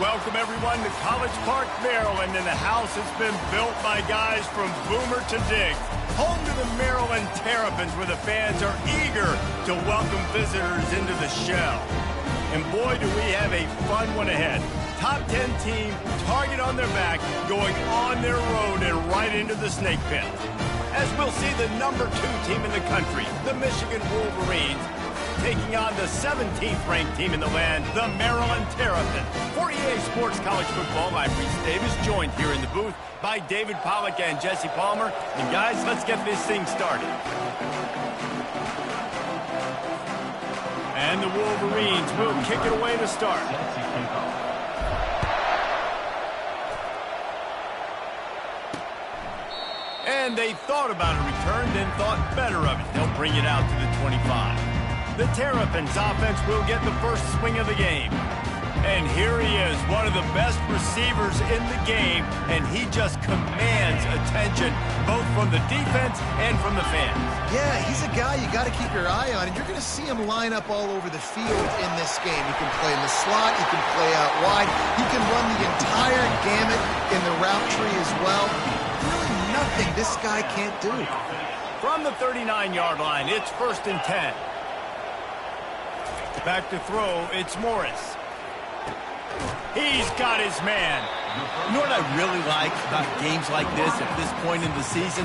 Welcome, everyone, to College Park, Maryland, and the house has been built by guys from Boomer to Dig. Home to the Maryland Terrapins, where the fans are eager to welcome visitors into the shell. And boy, do we have a fun one ahead. Top 10 team, target on their back, going on their road and right into the snake pit. As we'll see the number 2 team in the country, the Michigan Wolverines, taking on the 17th ranked team in the land, the Maryland Terrapins. For EA Sports College Football, I'm Reese Davis, joined here in the booth by David Pollack and Jesse Palmer. And guys, let's get this thing started. And the Wolverines will kick it away to start. And they thought about a return, then thought better of it. They'll bring it out to the 25. The Terrapins offense will get the first swing of the game. And here he is, one of the best receivers in the game, and he just commands attention, both from the defense and from the fans. Yeah, he's a guy you got to keep your eye on, and you're going to see him line up all over the field in this game. He can play in the slot, he can play out wide, he can run the entire gamut in the route tree as well. Really nothing this guy can't do. From the 39-yard line, it's 1st and 10. Back to throw, it's Morris. He's got his man. You know what I really like about games like this at this point in the season?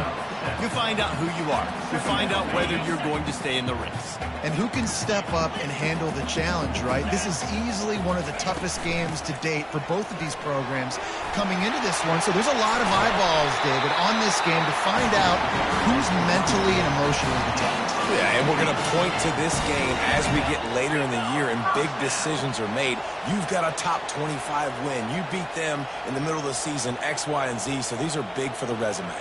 You find out who you are. You find out whether you're going to stay in the race. And who can step up and handle the challenge, right? This is easily one of the toughest games to date for both of these programs coming into this one. So there's a lot of eyeballs, David, on this game to find out who's mentally and emotionally the toughest. Yeah, and we're going to point to this game as we get later in the year and big decisions are made. You've got a top 25 win. You beat them in the middle of the season, X, Y, and Z, so these are big for the resume.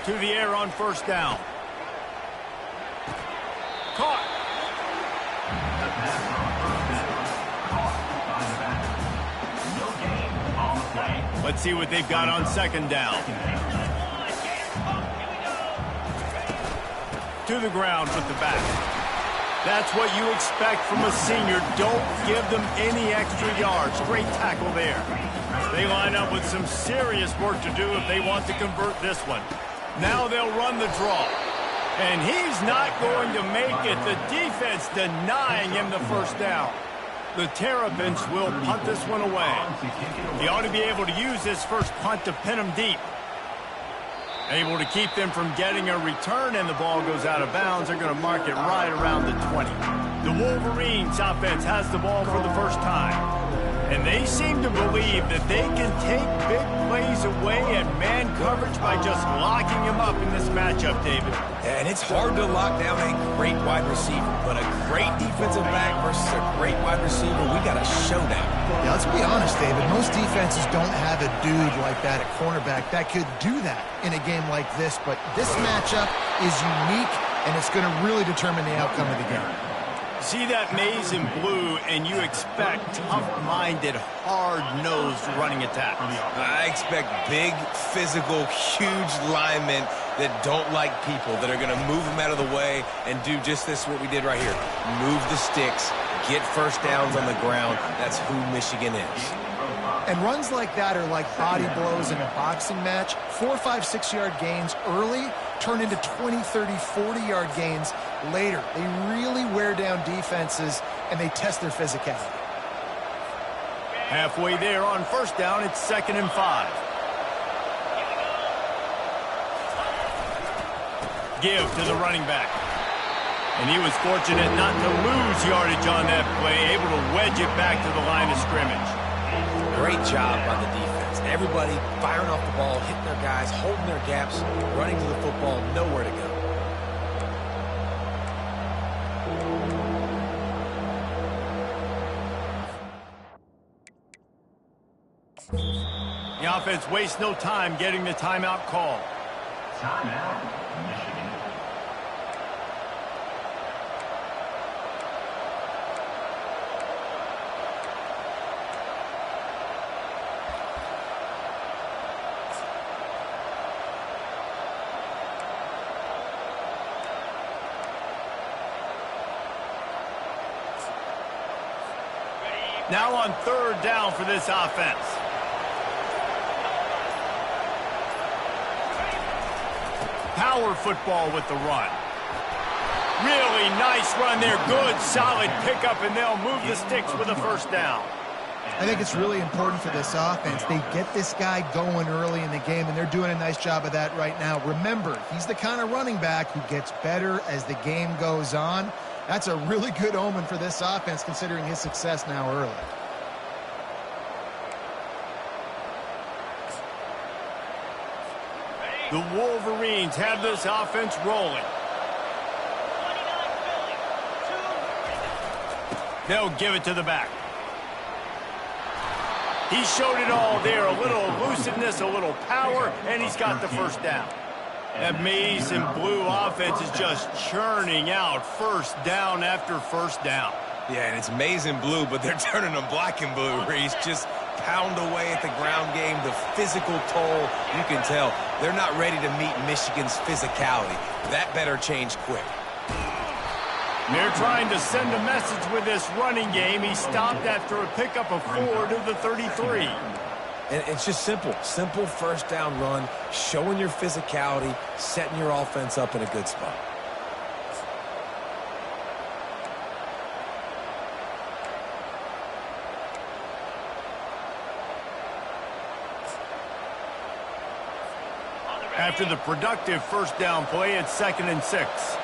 To the air on 1st down. Caught. Let's see what they've got on 2nd down. To the ground with the back. That's what you expect from a senior. Don't give them any extra yards. Great tackle there. They line up with some serious work to do if they want to convert this one. Now they'll run the draw. And he's not going to make it. The defense denying him the 1st down. The Terrapins will punt this one away. He ought to be able to use this first punt to pin him deep. Able to keep them from getting a return, and the ball goes out of bounds. They're going to mark it right around the 20. The Wolverines offense has the ball for the first time. And they seem to believe that they can take big plays away and man coverage by just locking him up in this matchup, David. And it's hard to lock down a great wide receiver, but a great defensive back versus a great wide receiver, we got a showdown. Yeah, let's be honest, David. Most defenses don't have a dude like that at cornerback that could do that in a game like this, but this matchup is unique, and it's going to really determine the outcome of the game. See that maze in blue, and you expect tough-minded, hard-nosed running attacks. I expect big, physical, huge linemen that don't like people, that are going to move them out of the way and do just this, what we did right here. Move the sticks, get 1st downs on the ground. That's who Michigan is. And runs like that are like body blows in a boxing match. 4, 5, 6-yard gains early turn into 20, 30, 40-yard gains later. They really wear down defenses, and they test their physicality. Halfway there on 1st down, it's 2nd and 5. Give to the running back. And he was fortunate not to lose yardage on that play, able to wedge it back to the line of scrimmage. Great job by the defense. Everybody firing off the ball, hitting their guys, holding their gaps, running to the football, nowhere to go. The offense wastes no time getting the timeout call. Timeout, Michigan. Now on third down for this offense. Power football with the run. Really nice run there. Good, solid pickup, and they'll move the sticks with a first down. I think it's really important for this offense. They get this guy going early in the game, and they're doing a nice job of that right now. Remember, he's the kind of running back who gets better as the game goes on. That's a really good omen for this offense, considering his success now early. The Wolverines have this offense rolling. They'll give it to the back. He showed it all there. A little elusiveness, a little power, and he's got the first down. That maize and blue offense is just churning out first down after first down. Yeah, and it's maize and blue, but they're turning them black and blue, Reese. Just pound away at the ground game, the physical toll. You can tell they're not ready to meet Michigan's physicality. That better change quick. They're trying to send a message with this running game. He stopped after a pickup of 4 to the 33. And it's just simple. Simple first down run, showing your physicality, setting your offense up in a good spot. After the productive first down play, it's 2nd and 6.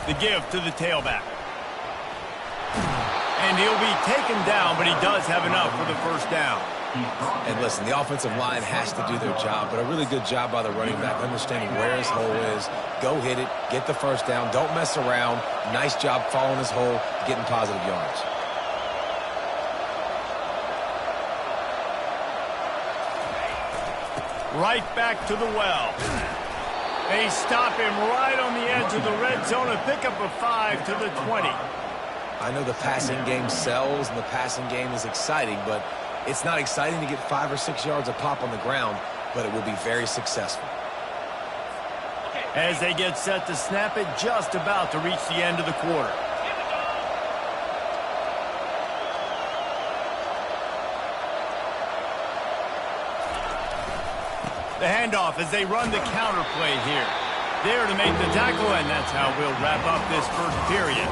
The give to the tailback. And he'll be taken down, but he does have enough for the first down. And listen, the offensive line has to do their job, but a really good job by the running back understanding where his hole is. Go hit it, get the first down, don't mess around. Nice job following his hole, getting positive yards. Right back to the well. They stop him right on the edge of the red zone. A pickup of 5 to the 20. I know the passing game sells and the passing game is exciting, but it's not exciting to get 5 or 6 yards a pop on the ground, but it will be very successful. As they get set to snap it, just about to reach the end of the quarter. The handoff as they run the counter play here. There to make the tackle, and that's how we'll wrap up this first period.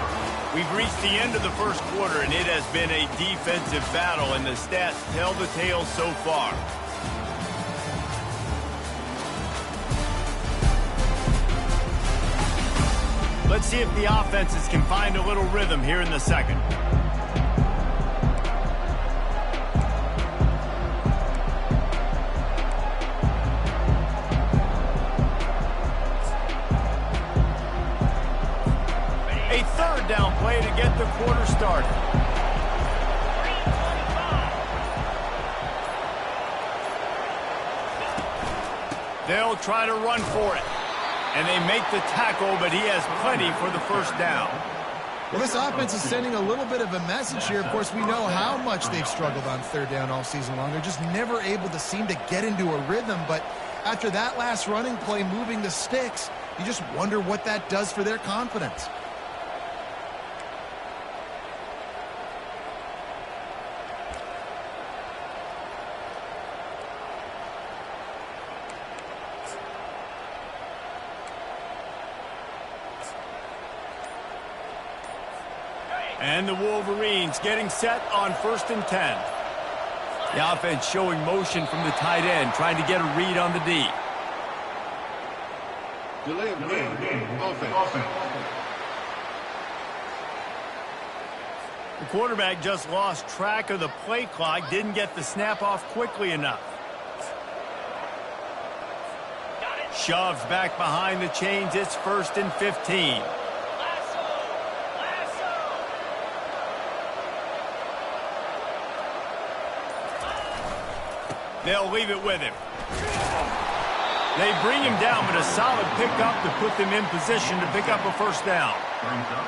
We've reached the end of the first quarter, and it has been a defensive battle, and the stats tell the tale so far. Let's see if the offenses can find a little rhythm here in the second. Down play to get the quarter started. They'll try to run for it. And they make the tackle, but he has plenty for the first down. Well, this offense is sending a little bit of a message here. Of course, we know how much they've struggled on third down all season long. They're just never able to seem to get into a rhythm. But after that last running play, moving the sticks, you just wonder what that does for their confidence. And the Wolverines getting set on 1st and 10. The offense showing motion from the tight end, trying to get a read on the D. Delay of game. Offense. The quarterback just lost track of the play clock, didn't get the snap off quickly enough. Shoves back behind the chains, it's 1st and 15. They'll leave it with him. They bring him down, but a solid pickup to put them in position to pick up a first down.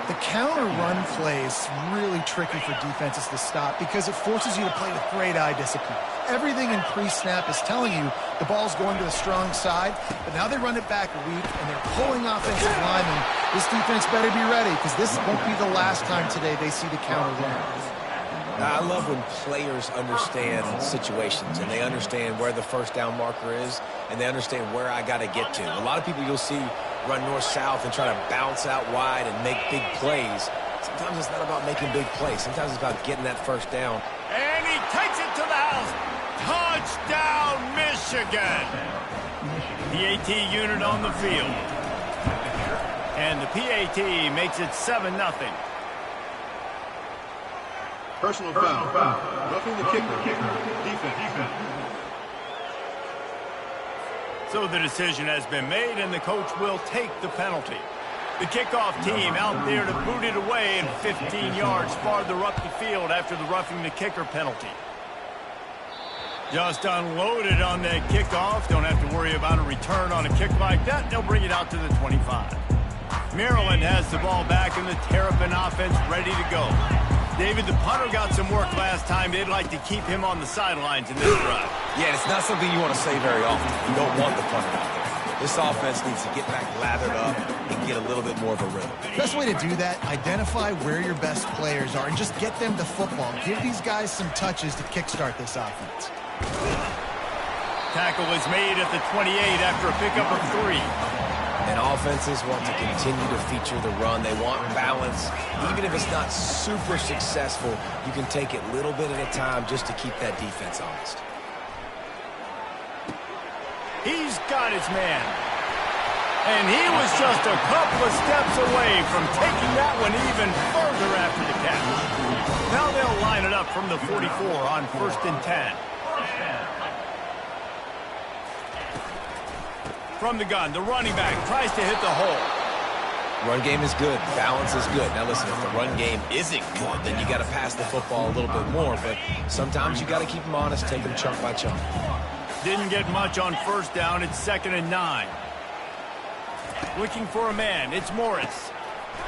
The counter run play is really tricky for defenses to stop because it forces you to play with great eye discipline. Everything in pre-snap is telling you the ball's going to the strong side, but now they run it back weak, and they're pulling offensive linemen. This defense better be ready because this won't be the last time today they see the counter run. I love when players understand situations and they understand where the first down marker is and they understand where I got to get to. A lot of people you'll see run north-south and try to bounce out wide and make big plays. Sometimes it's not about making big plays. Sometimes it's about getting that first down. And he takes it to the house. Touchdown, Michigan. PAT unit on the field. And the PAT makes it 7-0. Personal foul. Roughing the kicker. Defense. So the decision has been made, and the coach will take the penalty. The kickoff team out there to boot it away and 15 yards farther up the field after the roughing the kicker penalty. Just unloaded on that kickoff. Don't have to worry about a return on a kick like that. They'll bring it out to the 25. Maryland has the ball back, and the Terrapin offense ready to go. David, the punter got some work last time. They'd like to keep him on the sidelines in this drive. Yeah, it's not something you want to say very often. You don't want the punter out there. This offense needs to get back lathered up and get a little bit more of a rhythm. Best way to do that, identify where your best players are and just get them the football. Give these guys some touches to kickstart this offense. Tackle is made at the 28 after a pickup of 3. And offenses want to continue to feature the run. They want balance. Even if it's not super successful, you can take it little bit at a time just to keep that defense honest. He's got his man. And he was just a couple of steps away from taking that one even further after the catch. Now they'll line it up from the 44 on 1st and 10. From the gun, the running back tries to hit the hole. Run game is good. Balance is good. Now listen, if the run game isn't good, then you got to pass the football a little bit more. But sometimes you got to keep them honest, take them chunk by chunk. Didn't get much on 1st down. It's 2nd and 9. Looking for a man. It's Morris.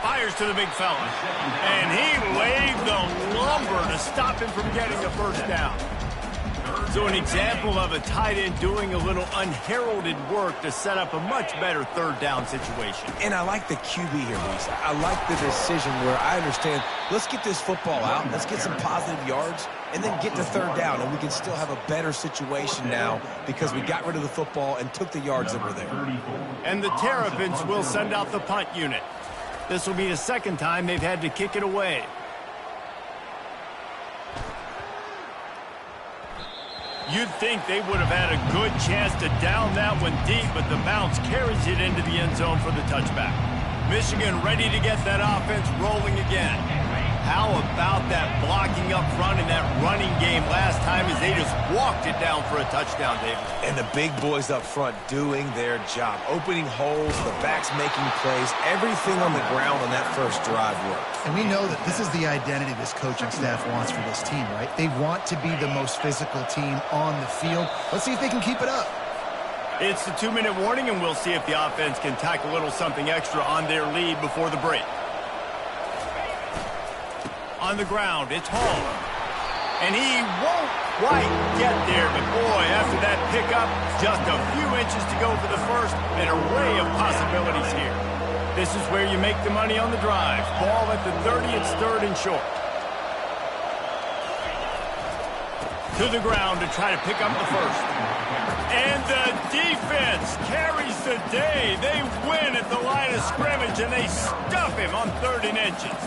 Fires to the big fella. And he laid the lumber to stop him from getting the 1st down. So an example of a tight end doing a little unheralded work to set up a much better 3rd down situation. And I like the QB here, Reese. I like the decision where I understand, let's get this football out, let's get some positive yards, and then get to 3rd down, and we can still have a better situation now because we got rid of the football and took the yards that were there. And the Terrapins will send out the punt unit. This will be the 2nd time they've had to kick it away. You'd think they would have had a good chance to down that one deep, but the bounce carries it into the end zone for the touchback. Michigan ready to get that offense rolling again. How about that blocking up front in that running game last time as they just walked it down for a touchdown, David? And the big boys up front doing their job. Opening holes, the backs making plays, everything on the ground on that first drive worked. And we know that this is the identity this coaching staff wants for this team, right? They want to be the most physical team on the field. Let's see if they can keep it up. It's the 2-minute warning, and we'll see if the offense can tack a little something extra on their lead before the break. On the ground, it's Hall. And he won't quite get there, but boy, after that pickup, just a few inches to go for the 1st, an array of possibilities here. This is where you make the money on the drive. Ball at the 30, it's 3rd and short. To the ground to try to pick up the 1st. And the defense carries the day. They win at the line of scrimmage, and they stuff him on 3rd and inches.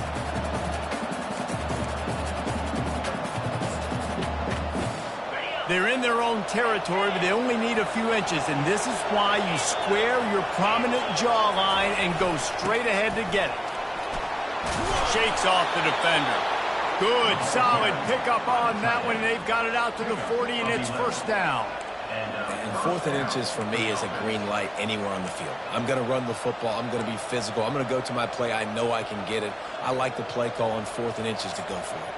They're in their own territory, but they only need a few inches, and this is why you square your prominent jawline and go straight ahead to get it. Shakes off the defender. Good, solid pickup on that one, and they've got it out to the 40, and it's 1st down. And 4th and inches for me is a green light anywhere on the field. I'm going to run the football. I'm going to be physical. I'm going to go to my play. I know I can get it. I like the play call on 4th and inches to go for it.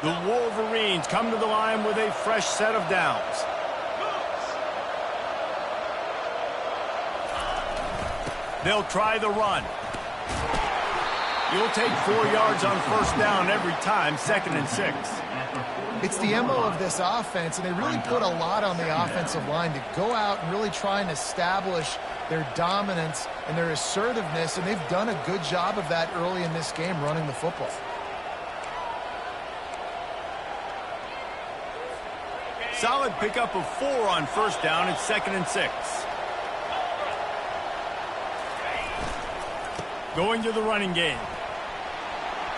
The Wolverines come to the line with a fresh set of downs. They'll try the run. You'll take 4 yards on first down every time, 2nd and 6. It's the MO of this offense, and they really put a lot on the offensive line to go out and really try and establish their dominance and their assertiveness, and they've done a good job of that early in this game running the football. Solid pickup of 4 on first down. It's 2nd and 6. Going to the running game.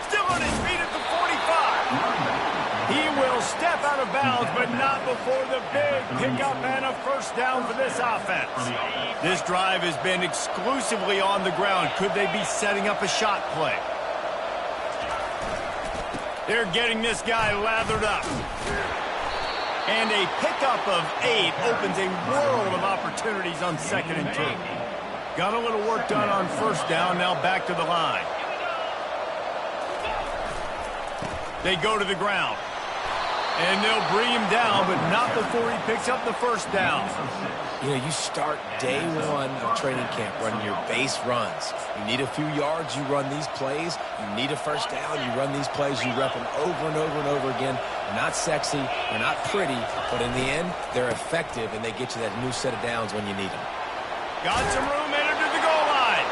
Still on his feet at the 45. He will step out of bounds, but not before the big pickup and a first down for this offense. This drive has been exclusively on the ground. Could they be setting up a shot play? They're getting this guy lathered up. And a pickup of 8 opens a world of opportunities on 2nd and 2. Got a little work done on first down, now back to the line. They go to the ground. And they'll bring him down, but not before he picks up the first down. You know, you start day 1 of training camp running your base runs. You need a few yards, you run these plays. You need a first down, you run these plays. You rep them over and over and over again. They're not sexy, they're not pretty, but in the end, they're effective, and they get you that new set of downs when you need them. Got some room, entered to the goal line.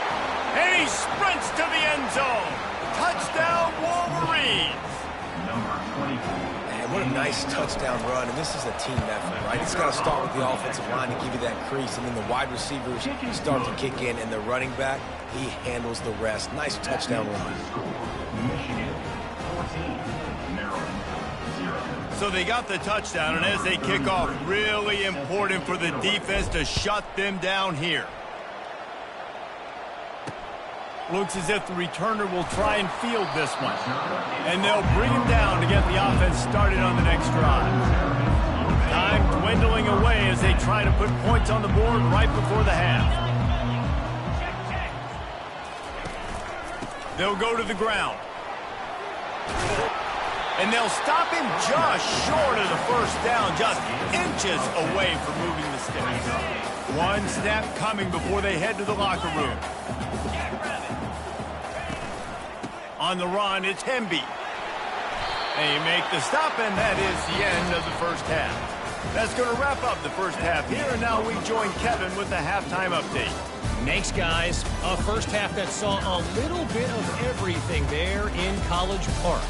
And he sprints to the end zone. Touchdown, Wolverines. Man, what a nice touchdown run, and this is a team effort, right? It's got to start with the offensive line to give you that crease, and then the wide receivers start to kick in, and the running back, he handles the rest. Nice touchdown run. So they got the touchdown, and as they kick off, really important for the defense to shut them down here. Looks as if the returner will try and field this one. And they'll bring him down to get the offense started on the next drive. Time dwindling away as they try to put points on the board right before the half. They'll go to the ground. And they'll stop him just short of the first down, just inches away from moving the sticks. One snap coming before they head to the locker room. On the run, it's Hemby. They make the stop, and that is the end of the first half. That's going to wrap up the first half here, and now we join Kevin with the halftime update. Thanks, guys. A first half that saw a little bit of everything there in College Park.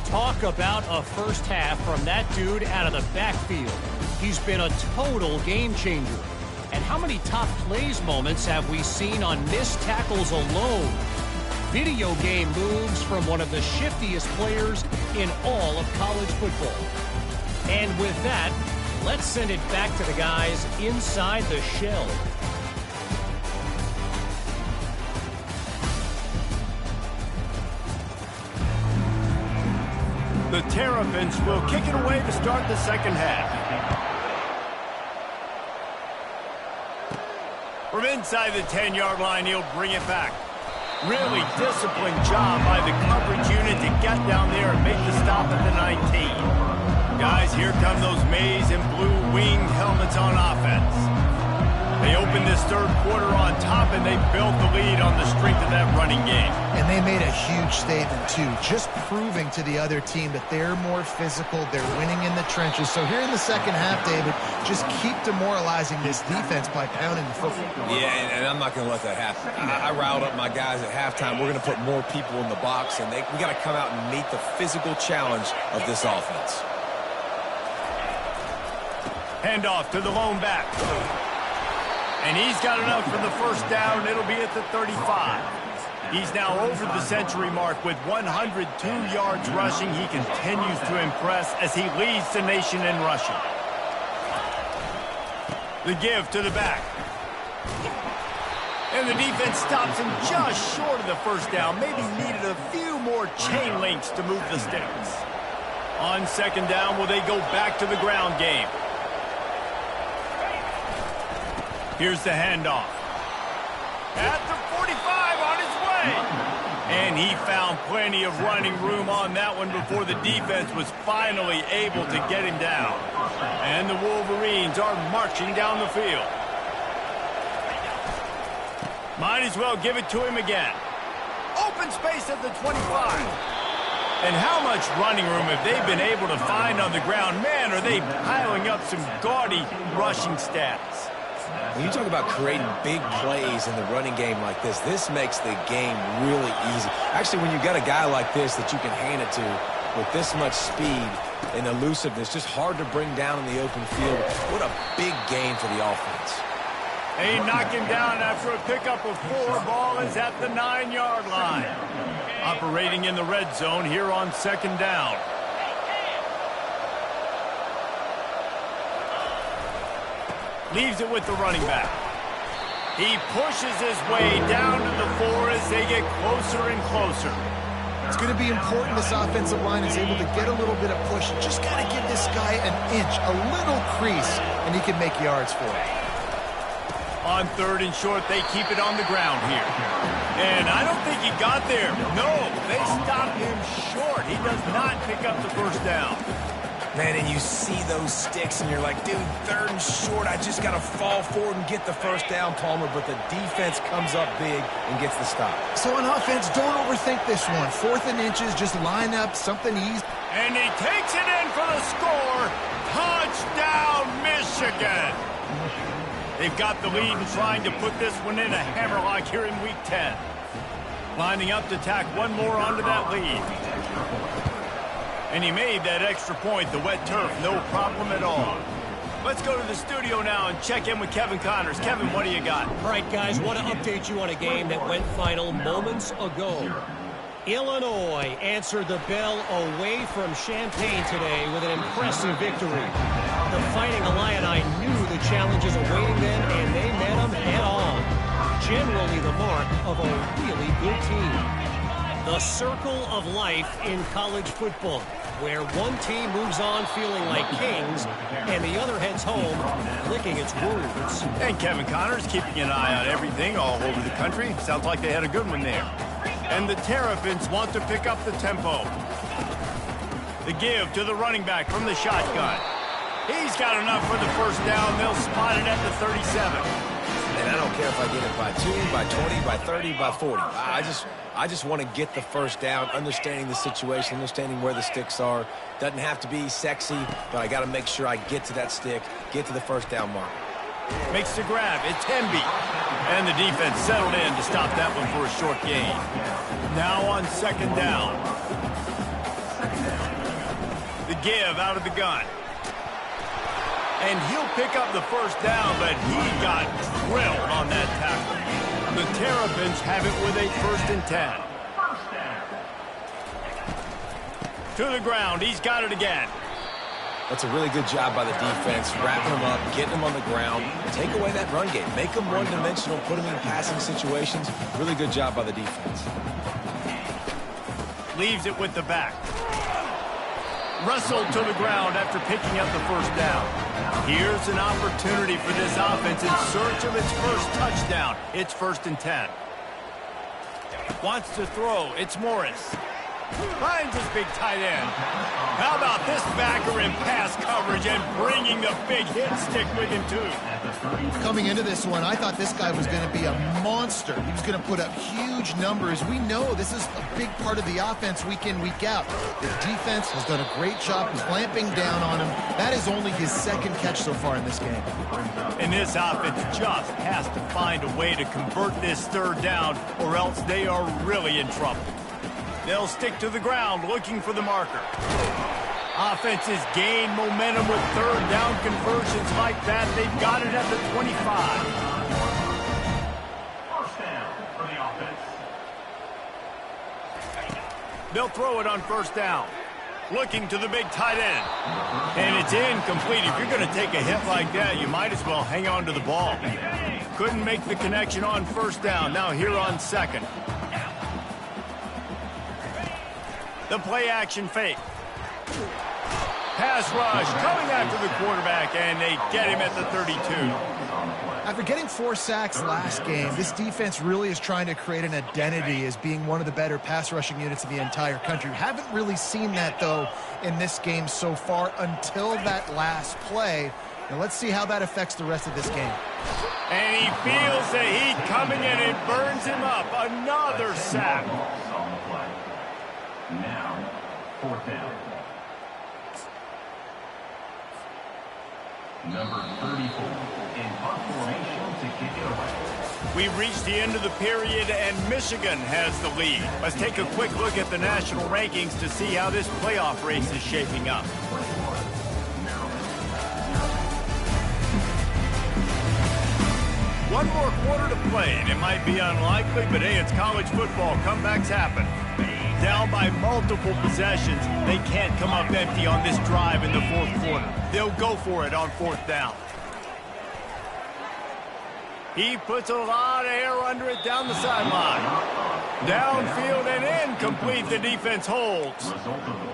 Talk about a first half from that dude out of the backfield. He's been a total game changer. And how many top plays moments have we seen on missed tackles alone? Video game moves from one of the shiftiest players in all of college football. And with that, let's send it back to the guys inside the shell. The Terrapins will kick it away to start the second half. From inside the 10-yard line, he'll bring it back. Really disciplined job by the coverage unit to get down there and make the stop at the 19. Guys, here come those maize and blue winged helmets on offense. They opened this third quarter on top, and they built the lead on the strength of that running game. And they made a huge statement, too, just proving to the other team that they're more physical, they're winning in the trenches. So here in the second half, David, just keep demoralizing this defense by pounding the football. Yeah, and I'm not going to let that happen. I riled up my guys at halftime. We're going to put more people in the box, and we got to come out and meet the physical challenge of this offense. Handoff to the lone back. And he's got enough for the first down. It'll be at the 35. He's now over the century mark with 102 yards rushing. He continues to impress as he leads the nation in rushing. The give to the back. And the defense stops him just short of the first down. Maybe needed a few more chain links to move the sticks. On second down, will they go back to the ground game? Here's the handoff. At the 45, on his way. And he found plenty of running room on that one before the defense was finally able to get him down. And the Wolverines are marching down the field. Might as well give it to him again. Open space at the 25. And how much running room have they been able to find on the ground? Man, are they piling up some gaudy rushing stats. When you talk about creating big plays in the running game like this makes the game really easy. Actually, when you got a guy like this that you can hand it to with this much speed and elusiveness, just hard to bring down in the open field. What a big gain for the offense. They knock him down after a pickup of 4. Ball is at the 9-yard line. Operating in the red zone here on 2nd down. Leaves it with the running back. He pushes his way down to the 4 as they get closer and closer. It's going to be important this offensive line is able to get a little bit of push. Just got to give this guy an inch, a little crease, and he can make yards for it. On 3rd and short, they keep it on the ground here. And I don't think he got there. No, they stopped him short. He does not pick up the first down. Man, and you see those sticks, and you're like, dude, 3rd and short, I just got to fall forward and get the first down, Palmer, but the defense comes up big and gets the stop. So on offense, don't overthink this one. 4th and inches, just line up something easy. And he takes it in for the score. Touchdown, Michigan. They've got the lead and trying to put this one in a hammerlock here in Week 10. Lining up to tack one more onto that lead. And he made that extra point, the wet turf, no problem at all. Let's go to the studio now and check in with Kevin Connors. Kevin, what do you got? All right, guys, want to update you on a game that went final moments ago. Illinois answered the bell away from Champaign today with an impressive victory. The Fighting Illini knew the challenges awaiting them, and they met them head-on. Generally the mark of a really good team. The circle of life in college football, where one team moves on feeling like kings, and the other heads home licking its wounds. And Kevin Connors keeping an eye on everything all over the country. Sounds like they had a good one there. And the Terrapins want to pick up the tempo. The give to the running back from the shotgun. He's got enough for the first down. They'll spot it at the 37. And I don't care if I get it by 2, by 20, by 30, by 40. I just want to get the first down, understanding the situation, understanding where the sticks are. Doesn't have to be sexy, but I got to make sure I get to that stick, get to the first down mark. Makes the grab. It's Temby. And the defense settled in to stop that one for a short gain. Now on 2nd down. The give out of the gun. And he'll pick up the first down, but he got drilled on that tackle. The Terrapins have it with a 1st and 10. To the ground. He's got it again. That's a really good job by the defense, wrapping them up, getting them on the ground, take away that run game, make them one-dimensional, put them in passing situations. Really good job by the defense. Leaves it with the back. Wrestled to the ground after picking up the first down. Here's an opportunity for this offense in search of its first touchdown. It's 1st and 10. Wants to throw. It's Morris. Finds his big tight end. How about this backer in pass coverage and bringing the big hit stick with him, too? Coming into this one, I thought this guy was going to be a monster. He was going to put up huge numbers. We know this is a big part of the offense week in, week out. The defense has done a great job clamping down on him. That is only his 2nd catch so far in this game. And this offense just has to find a way to convert this 3rd down, or else they are really in trouble. They'll stick to the ground looking for the marker. Offenses gain momentum with 3rd down conversions like that. They've got it at the 25. First down for the offense. They'll throw it on 1st down. Looking to the big tight end. And it's incomplete. If you're going to take a hit like that, you might as well hang on to the ball. Couldn't make the connection on 1st down. Now here on 2nd. The play action fake. Pass rush coming after the quarterback, and they get him at the 32. After getting 4 sacks last game, this defense really is trying to create an identity as being one of the better pass rushing units in the entire country. Haven't really seen that, though, in this game so far until that last play. Now let's see how that affects the rest of this game. And he feels the heat coming in and burns him up. Another sack. On the play. Now, 4th down. Number 34 in punt formation to kick it away. We reached the end of the period, and Michigan has the lead. Let's take a quick look at the national rankings to see how this playoff race is shaping up. One more quarter to play, and it might be unlikely, but hey, it's college football. Comebacks happen. Down by multiple possessions, they can't come up empty on this drive in the 4th quarter. They'll go for it on 4th down. He puts a lot of air under it down the sideline. Downfield and incomplete, the defense holds.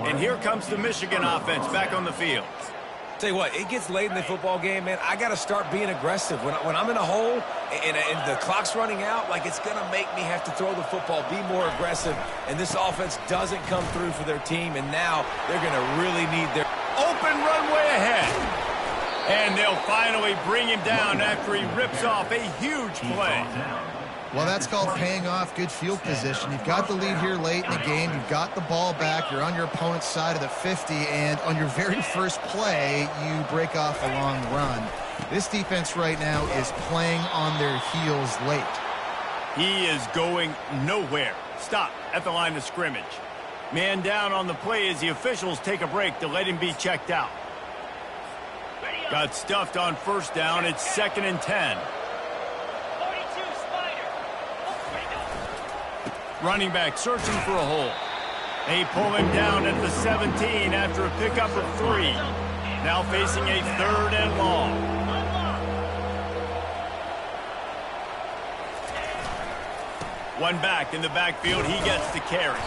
And here comes the Michigan offense back on the field. Tell you what, it gets late in the football game, man. I got to start being aggressive. When I'm in a hole and the clock's running out, like, it's going to make me have to throw the football, be more aggressive. And this offense doesn't come through for their team, and now they're going to really need their open runway ahead. And they'll finally bring him down after he rips off a huge play. Well, that's called paying off good field position. You've got the lead here late in the game. You've got the ball back. You're on your opponent's side of the 50, and on your very first play, you break off a long run. This defense right now is playing on their heels late. He is going nowhere. Stop at the line of scrimmage. Man down on the play as the officials take a break to let him be checked out. Got stuffed on 1st down. It's 2nd and 10. Running back searching for a hole. They pull him down at the 17 after a pickup of 3. Now facing a 3rd and long. One back in the backfield. He gets the carry.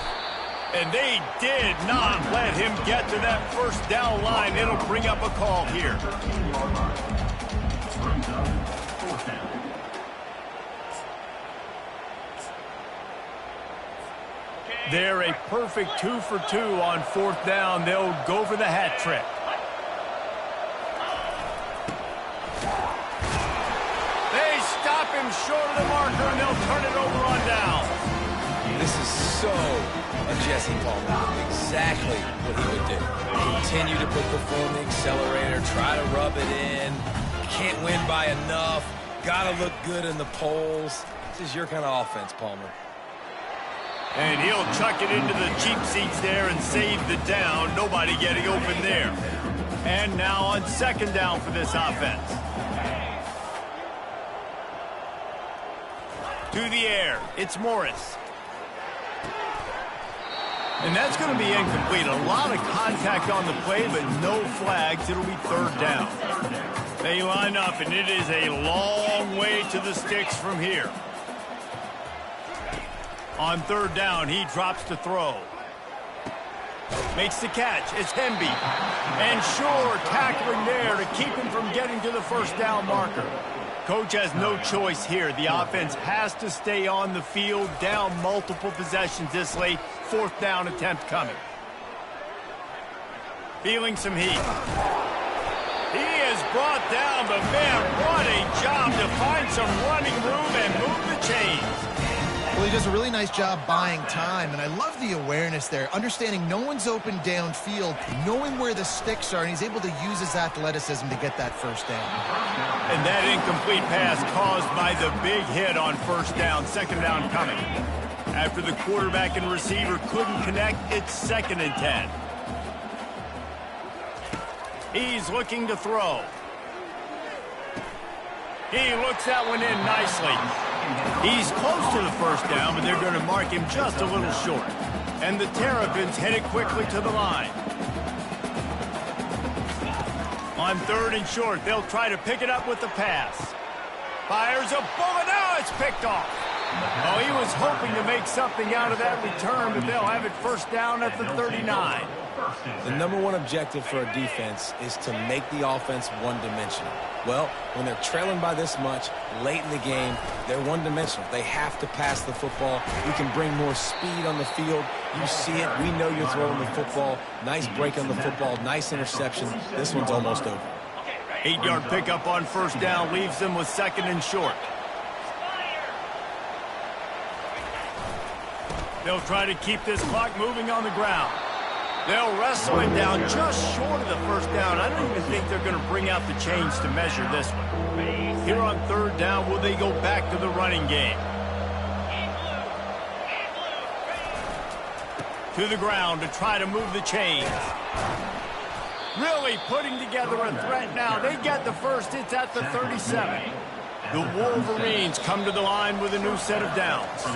And they did not let him get to that 1st down line. It'll bring up a call here. They're a perfect 2 for 2 on 4th down. They'll go for the hat trick. They stop him short of the marker, and they'll turn it over on down. This is so a Jesse Palmer. Exactly what he would do. Continue to put the foot on the accelerator, try to rub it in. Can't win by enough. Got to look good in the polls. This is your kind of offense, Palmer. And he'll chuck it into the cheap seats there and save the down. Nobody getting open there. And now on 2nd down for this offense. To the air. It's Morris. And that's going to be incomplete. A lot of contact on the play, but no flags. It'll be 3rd down. They line up, and it is a long way to the sticks from here. On 3rd down, he drops to throw. Makes the catch. It's Hemby. And sure, tackling there to keep him from getting to the 1st down marker. Coach has no choice here. The offense has to stay on the field, down multiple possessions this late. 4th down attempt coming. Feeling some heat. He is brought down, but man, what a job to find some running room and move the chains. Well, he does a really nice job buying time, and I love the awareness there, understanding no one's open downfield, knowing where the sticks are, and he's able to use his athleticism to get that 1st down. And that incomplete pass caused by the big hit on 1st down, 2nd down coming. After the quarterback and receiver couldn't connect, it's 2nd and 10. He's looking to throw. He looks that one in nicely. He's close to the 1st down, but they're going to mark him just a little short. And the Terrapins headed quickly to the line. On 3rd and short, they'll try to pick it up with the pass. Fires a bullet. Now it's picked off. Oh, he was hoping to make something out of that return, but they'll have it 1st down at the 39. The #1 objective for a defense is to make the offense one-dimensional. Well, when they're trailing by this much late in the game, they're one-dimensional. They have to pass the football. You can bring more speed on the field. You see it. We know you're throwing the football. Nice break on the football. Nice interception. This one's almost over. 8-yard pickup on 1st down leaves them with 2nd and short. They'll try to keep this clock moving on the ground. They'll wrestle him down just short of the first down. I don't even think they're going to bring out the chains to measure this one. Here on third down, will they go back to the running game? To the ground to try to move the chains. Really putting together a threat now. They get the first. It's at the 37. The Wolverines come to the line with a new set of downs.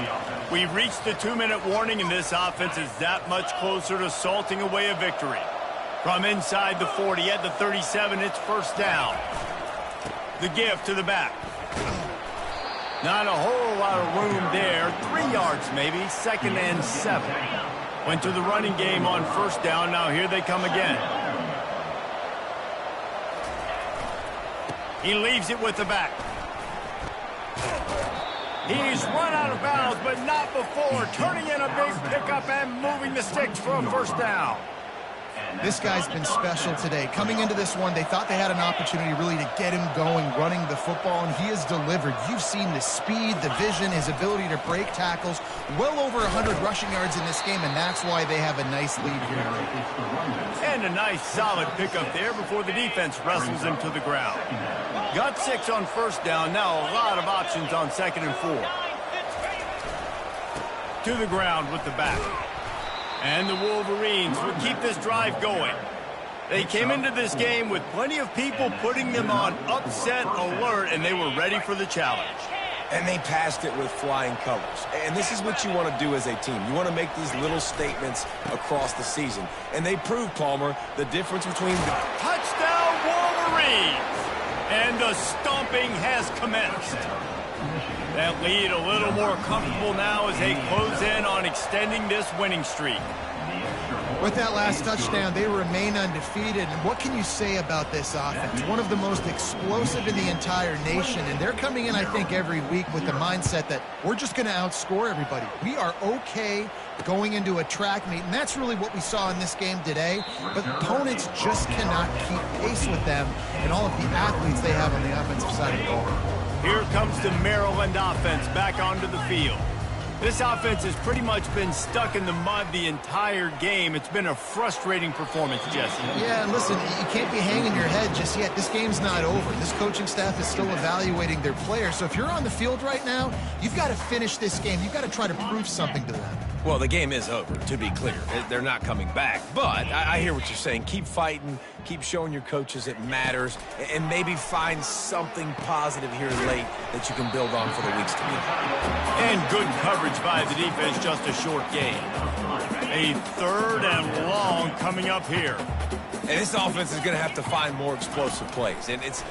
We've reached the 2-minute warning, and this offense is that much closer to salting away a victory. From inside the 40 at the 37, it's first down. The give to the back. Not a whole lot of room there. 3 yards maybe, 2nd and 7. Went to the running game on first down. Now here they come again. He leaves it with the back. He's run out of bounds, but not before. Turning in a big pickup and moving the sticks for a first down. This guy's been special today. Coming into this one, they thought they had an opportunity really to get him going, running the football, and he has delivered. You've seen the speed, the vision, his ability to break tackles. Well over 100 rushing yards in this game, and that's why they have a nice lead here. And a nice solid pickup there before the defense wrestles him to the ground. Got 6 on first down. Now a lot of options on 2nd and 4. To the ground with the back. And the Wolverines will keep this drive going. They came into this game with plenty of people putting them on upset alert, and they were ready for the challenge. And they passed it with flying colors. And this is what you want to do as a team. You want to make these little statements across the season. And they proved, Palmer, the difference between the touchdown Wolverines. And the stomping has commenced. That lead a little more comfortable now as they close in on extending this winning streak. With that last touchdown, they remain undefeated. And what can you say about this offense? One of the most explosive in the entire nation. And they're coming in, I think, every week with the mindset that we're just going to outscore everybody. We are okay going into a track meet. And that's really what we saw in this game today. But opponents just cannot keep pace with them and all of the athletes they have on the offensive side of the ball. Here comes the Maryland offense back onto the field. This offense has pretty much been stuck in the mud the entire game. It's been a frustrating performance, Jesse. Yeah, and listen, you can't be hanging your head just yet. This game's not over. This coaching staff is still evaluating their players. So if you're on the field right now, you've got to finish this game. You've got to try to prove something to them. Well, the game is over, to be clear. They're not coming back. But I hear what you're saying. Keep fighting. Keep showing your coaches it matters. And maybe find something positive here late that you can build on for the weeks to come. And good coverage by the defense, just a short gain. A 3rd and long coming up here. And this offense is going to have to find more explosive plays. And it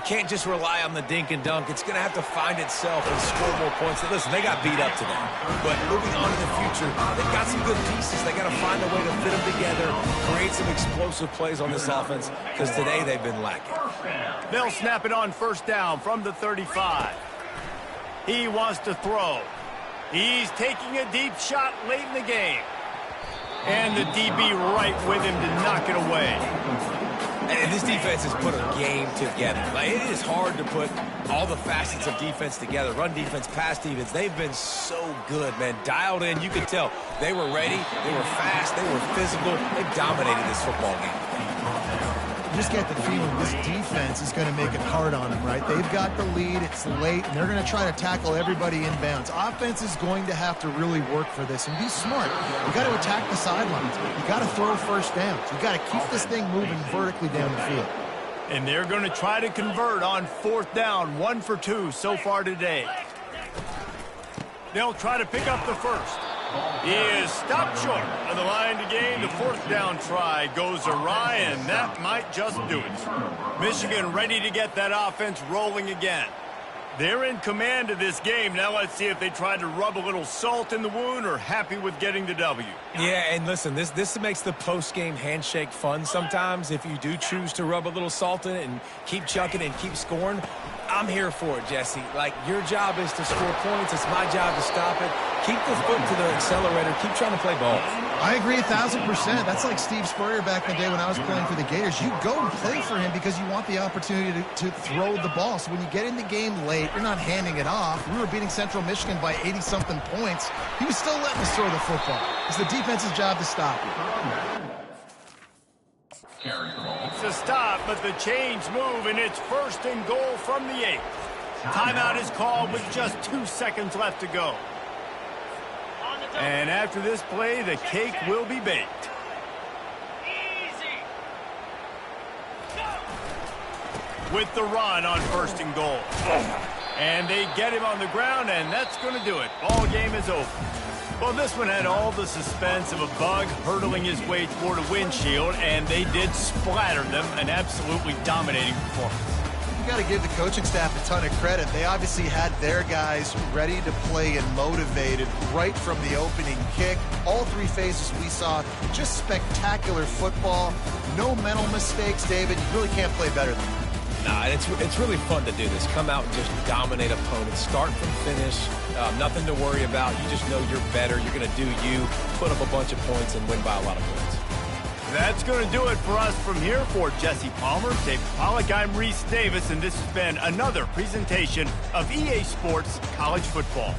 can't just rely on the dink and dunk. It's going to have to find itself and score more points. And listen, they got beat up today. But moving on to the future, they've got some good pieces. They got to find a way to fit them together, create some explosive plays on this offense, because today they've been lacking. They'll snap it on first down from the 35. He wants to throw. He's taking a deep shot late in the game. And the DB right with him to knock it away. And this defense has put a game together. Like, it is hard to put all the facets of defense together. Run defense, pass defense. They've been so good, man. Dialed in. You could tell they were ready. They were fast. They were physical. They dominated this football game. You just get the feeling this defense is going to make it hard on them, right? They've got the lead. It's late, and they're going to try to tackle everybody inbounds. Offense is going to have to really work for this and be smart. You got to attack the sidelines. You got to throw first downs. You got to keep this thing moving vertically down the field. And they're going to try to convert on 4th down, 1 for 2 so far today. They'll try to pick up the first. He is stopped short of the line to gain. The 4th down try goes awry, and that might just do it. Michigan ready to get that offense rolling again. They're in command of this game. Now let's see if they try to rub a little salt in the wound or happy with getting the W. Yeah, and listen, this makes the post-game handshake fun sometimes if you do choose to rub a little salt in it and keep chucking and keep scoring. I'm here for it, Jesse. Like, your job is to score points. It's my job to stop it. Keep the foot to the accelerator. Keep trying to play ball. I agree 1,000%. That's like Steve Spurrier back in the day when I was playing for the Gators. You go and play for him because you want the opportunity to throw the ball. So when you get in the game late, you're not handing it off. We were beating Central Michigan by 80-something points. He was still letting us throw the football. It's the defense's job to stop you. It's a stop, but the chains move, and it's 1st and goal from the 8. Timeout is called with just 2 seconds left to go. And after this play, the cake will be baked. With the run on 1st and goal. And they get him on the ground, and that's going to do it. Ball game is over. Well, this one had all the suspense of a bug hurtling his way toward a windshield, and they did splatter them. An absolutely dominating performance. You got to give the coaching staff a ton of credit. They obviously had their guys ready to play and motivated right from the opening kick. All 3 phases we saw, just spectacular football. No mental mistakes, David. You really can't play better than that. Nah, and it's really fun to do this. Come out and just dominate opponents. Start from finish. Nothing to worry about. You just know you're better. You're going to do you, put up a bunch of points, and win by a lot of points. That's going to do it for us from here. For Jesse Palmer, David Pollack, I'm Reese Davis, and this has been another presentation of EA Sports College Football.